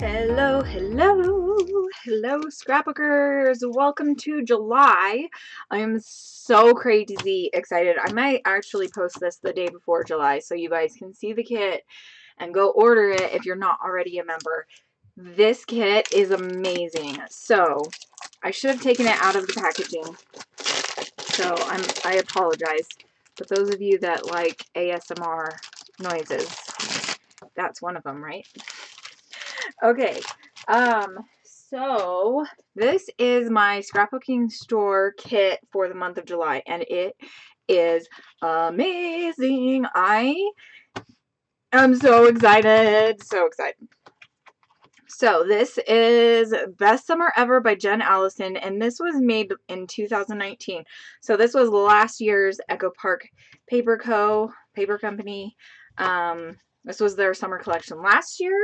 Hello, hello, hello, scrapbookers. Welcome to July. I am so crazy excited. I might actually post this the day before July so you guys can see the kit and go order it if you're not already a member. This kit is amazing. So I should have taken it out of the packaging. So I apologize. But those of you that like ASMR noises, that's one of them, right? Okay, so this is my scrapbooking store kit for the month of July, and it is amazing. I am so excited, so excited. So this is Best Summer Ever by Jen Allison, and this was made in 2019. So this was last year's Echo Park Paper Company. This was their summer collection last year.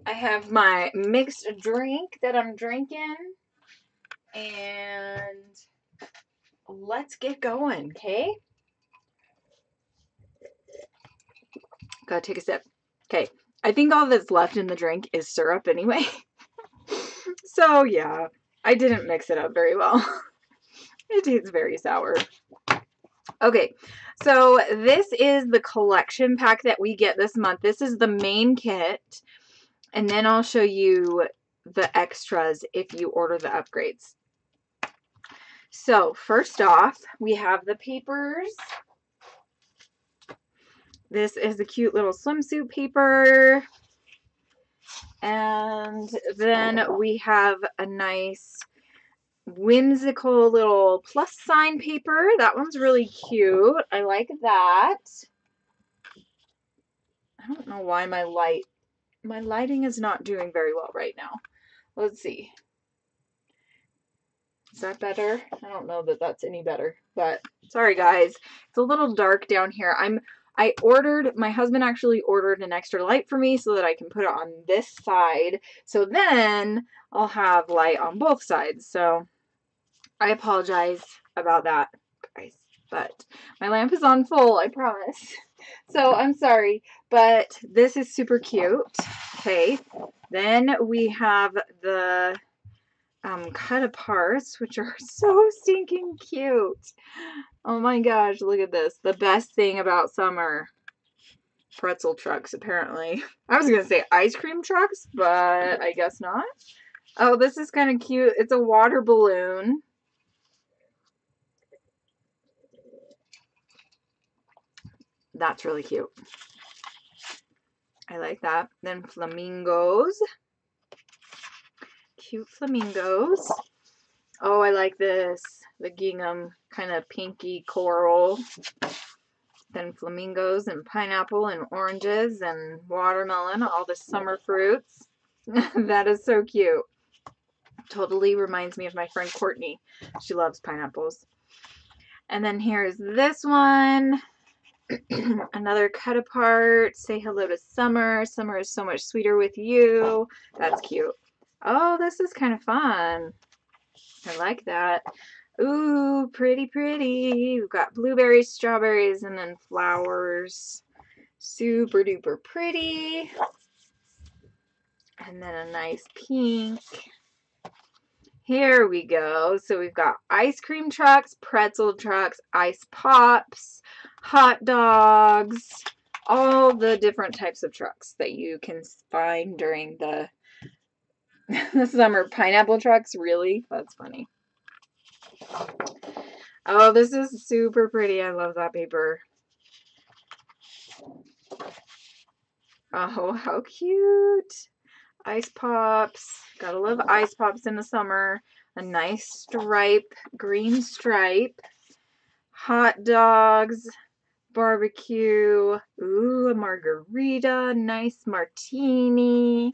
I have my mixed drink that I'm drinking, and let's get going, okay? Gotta take a sip. Okay, I think all that's left in the drink is syrup anyway. So yeah, I didn't mix it up very well. It tastes very sour. Okay, so this is the collection pack that we get this month. This is the main kit, and then I'll show you the extras if you order the upgrades. So first off, we have the papers. This is a cute little swimsuit paper. And then we have a nice whimsical little plus sign paper. That one's really cute. I like that. I don't know why my lighting is not doing very well right now. Let's see. Is that better? I don't know that that's any better, but sorry guys. It's a little dark down here. My husband actually ordered an extra light for me so that I can put it on this side. So then I'll have light on both sides. So I apologize about that, guys. But my lamp is on full, I promise. So I'm sorry, but this is super cute. Okay. Then we have the cut aparts, which are so stinking cute. Oh my gosh, look at this. The best thing about summer. Pretzel trucks, apparently. I was gonna say ice cream trucks, but I guess not. Oh, this is kind of cute. It's a water balloon. That's really cute. I like that. Then flamingos. Cute flamingos. Oh, I like this. The gingham kind of pinky coral. Then flamingos and pineapple and oranges and watermelon, all the summer fruits. That is so cute. Totally reminds me of my friend Courtney. She loves pineapples. And then here's this one. Another cut apart. Say hello to summer. Summer is so much sweeter with you. That's cute. Oh, this is kind of fun. I like that. Ooh, pretty, pretty. We've got blueberries, strawberries, and then flowers. Super duper pretty. And then a nice pink. Here we go. So we've got ice cream trucks, pretzel trucks, ice pops, hot dogs, all the different types of trucks that you can find during the summer. Pineapple trucks, really? That's funny. Oh, this is super pretty. I love that paper. Oh, how cute. Ice pops. Gotta love ice pops in the summer. A nice stripe, green stripe. Hot dogs. Barbecue. Ooh, a margarita. Nice martini.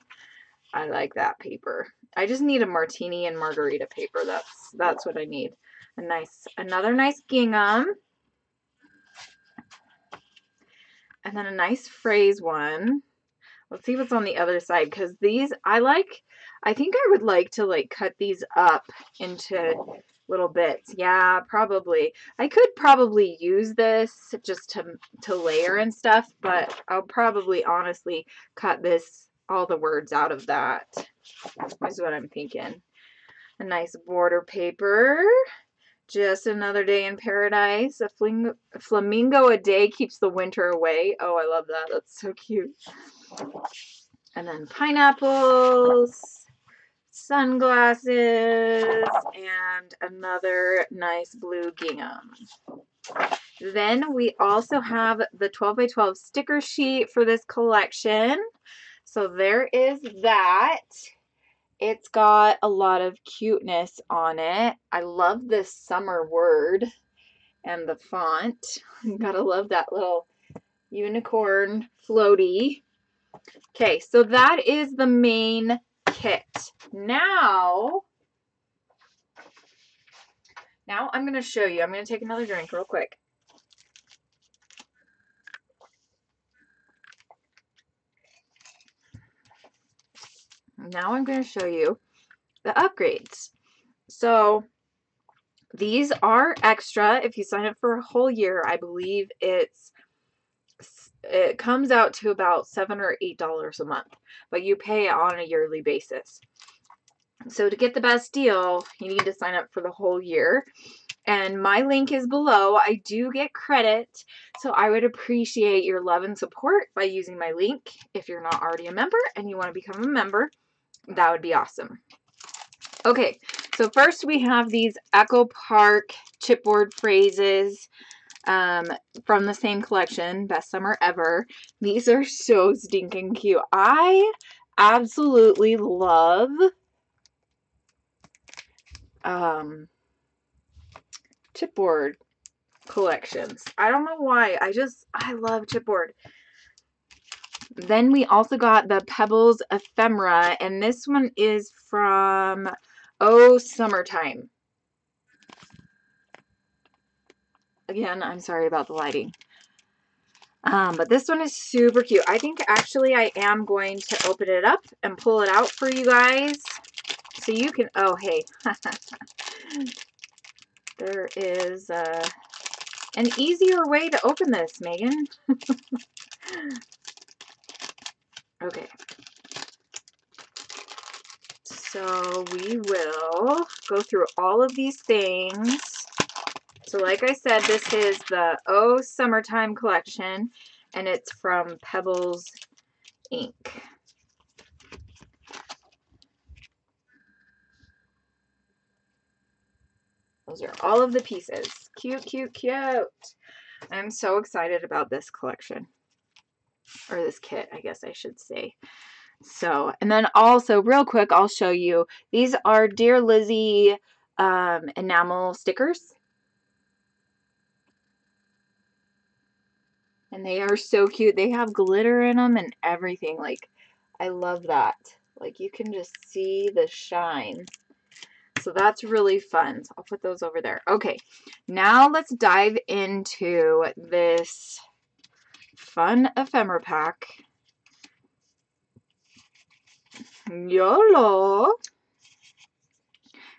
I like that paper. I just need a martini and margarita paper. That's what I need. Another nice gingham. And then a nice phrase one. Let's see what's on the other side, because these I think I would like to cut these up into little bits. Yeah, probably. I could probably use this just to layer and stuff, but I'll probably honestly cut this, all the words out of that. Is what I'm thinking. A nice border paper. Just another day in paradise. A flamingo a day keeps the winter away. Oh, I love that. That's so cute. And then pineapples, sunglasses, and another nice blue gingham. Then we also have the 12 by 12 sticker sheet for this collection. So there is that. It's got a lot of cuteness on it. I love this summer word and the font. Gotta love that little unicorn floaty. Okay, so that is the main kit. Now I'm going to show you. I'm going to take another drink real quick. Now I'm going to show you the upgrades. So these are extra if you sign up for a whole year. I believe it comes out to about $7 or $8 a month, but you pay it on a yearly basis. So to get the best deal, you need to sign up for the whole year. And my link is below. I do get credit, so I would appreciate your love and support by using my link. If you're not already a member and you want to become a member, that would be awesome. Okay, so first we have these Echo Park chipboard phrases from the same collection, Best Summer Ever. These are so stinking cute. I absolutely love chipboard collections. I don't know why. I love chipboard. Then we also got the Pebbles Ephemera, and this one is from Oh Summertime. Again, I'm sorry about the lighting. But this one is super cute. I think actually I am going to open it up and pull it out for you guys so you can, oh hey, there is an easier way to open this, Megan. Okay. So we will go through all of these things. So like I said, this is the Oh Summertime collection, and it's from Pebbles Inc. Those are all of the pieces. Cute, cute, cute. I'm so excited about this collection. Or this kit, I guess I should say. So, and then also, real quick, I'll show you. These are Dear Lizzie enamel stickers. And they are so cute. They have glitter in them and everything. Like, I love that. Like, you can just see the shine. So that's really fun. So I'll put those over there. Okay, now let's dive into this fun ephemera pack. YOLO!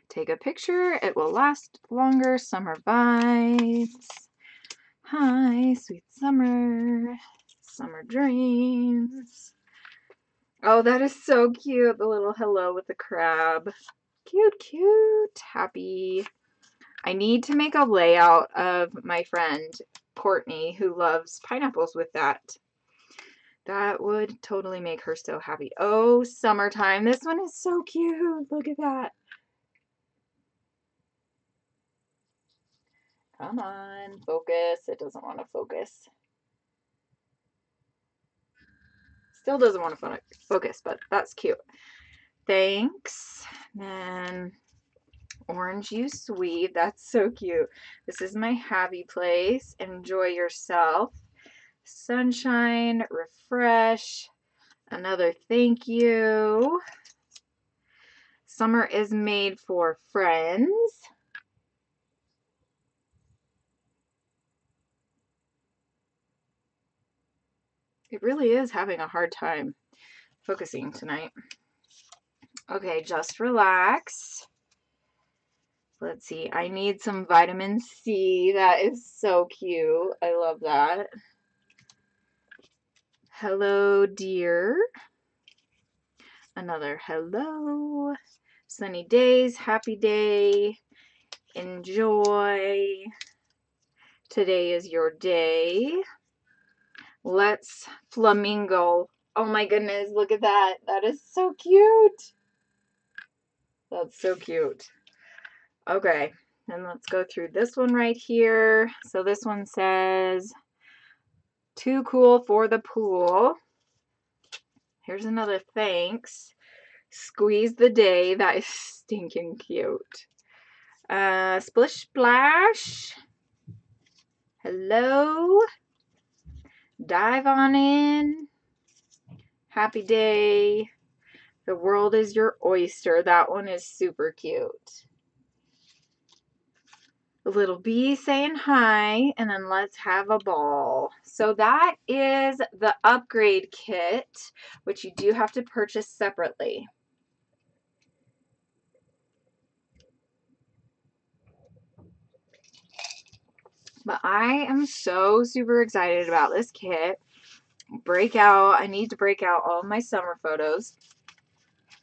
Take a picture. It will last longer. Summer vibes. Hi, sweet summer. Summer dreams. Oh, that is so cute. The little hello with the crab. Cute, cute. Happy. I need to make a layout of my friend Courtney, who loves pineapples, with that. That would totally make her so happy. Oh, summertime. This one is so cute. Look at that. Come on, focus. It doesn't want to focus. Still doesn't want to focus, but that's cute. Thanks. And orange you sweet. That's so cute. This is my happy place. Enjoy yourself. Sunshine, refresh. Another thank you. Summer is made for friends. It really is having a hard time focusing tonight. Okay, just relax. Let's see. I need some vitamin C. That is so cute. I love that. Hello, dear. Another hello. Sunny days, happy day. Enjoy. Today is your day. Let's flamingo. Oh my goodness, look at that. That is so cute. That's so cute. Okay, and let's go through this one right here. So this one says, too cool for the pool. Here's another thanks. Squeeze the day. That is stinking cute. Splish splash. Hello. Dive on in. Happy day. The world is your oyster. That one is super cute. A little bee saying hi, and then let's have a ball. So that is the upgrade kit, which you do have to purchase separately. But I am so super excited about this kit. I need to break out all of my summer photos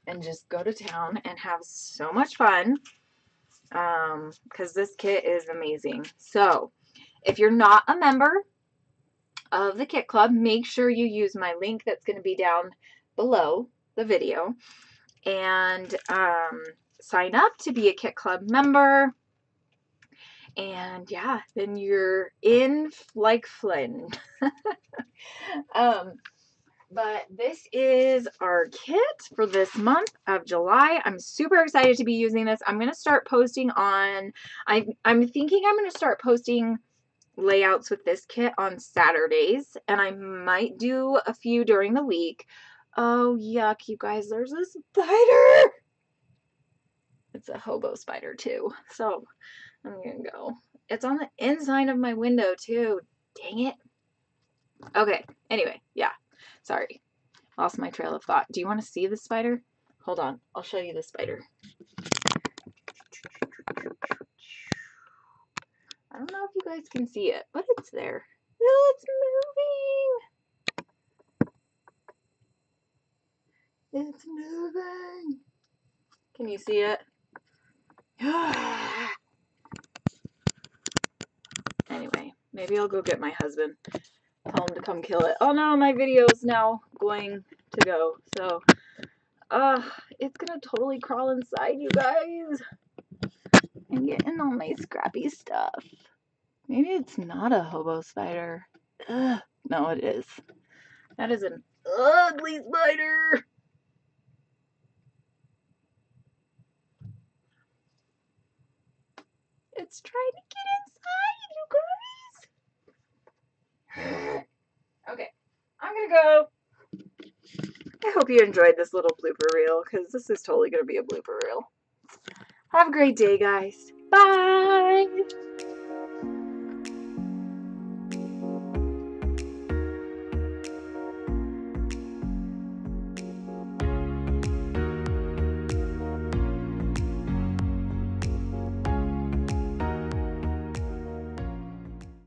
and just go to town and have so much fun. Because this kit is amazing. So if you're not a member of the Kit Club, make sure you use my link that's going to be down below the video and sign up to be a Kit Club member. And yeah, then you're in like Flynn. But this is our kit for this month of July. I'm super excited to be using this. I'm going to start posting on, I'm thinking I'm going to start posting layouts with this kit on Saturdays, and I might do a few during the week. Oh, yuck, you guys, there's a spider. It's a hobo spider too, so I'm going to go. It's on the inside of my window too. Dang it. Okay, anyway, yeah. Sorry, lost my trail of thought. Do you want to see the spider? Hold on, I'll show you the spider. I don't know if you guys can see it, but it's there. Oh, it's moving. It's moving. Can you see it? Anyway, maybe I'll go get my husband. Tell him to come kill it. Oh no, my video is now going to go. So, it's gonna totally crawl inside, you guys. And get in all my scrappy stuff. Maybe it's not a hobo spider. Ugh. No, it is. That is an ugly spider. It's trying to get inside, you guys. Okay, I'm gonna go. I hope you enjoyed this little blooper reel, because this is totally gonna be a blooper reel. Have a great day, guys. Bye!